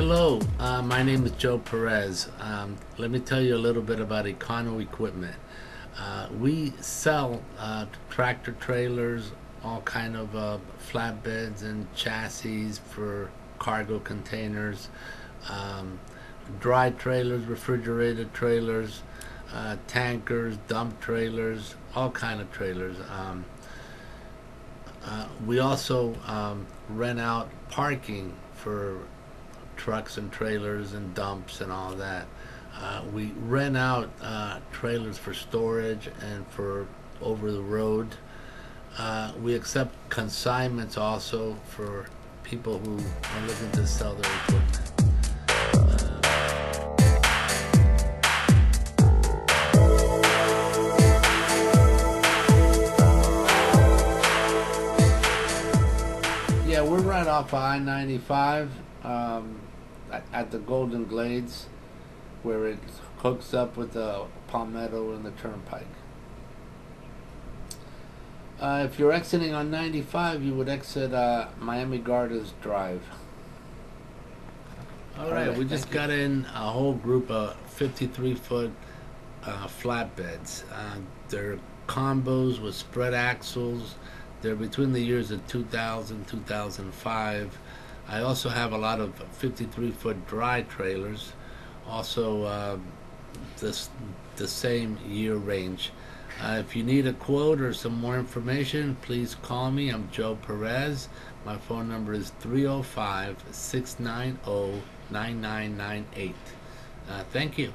Hello, my name is Joe Perez. Let me tell you a little bit about Econo Equipment. We sell tractor trailers, all kind of flatbeds and chassis for cargo containers, dry trailers, refrigerated trailers, tankers, dump trailers, all kind of trailers. We also rent out parking for trucks and trailers and dumps and all that. We rent out trailers for storage and for over the road. We accept consignments also for people who are looking to sell their equipment. Yeah, we're right off of I-95 at the Golden Glades, where it hooks up with the Palmetto and the Turnpike. If you're exiting on 95, you would exit Miami Gardens Drive. All right, we just got in a whole group of 53-foot flatbeds. They're combos with spread axles. They're between the years of 2000 2005. I also have a lot of 53-foot dry trailers, also the same year range. If you need a quote or some more information, please call me. I'm Joe Perez. My phone number is 305-690-9998. Thank you.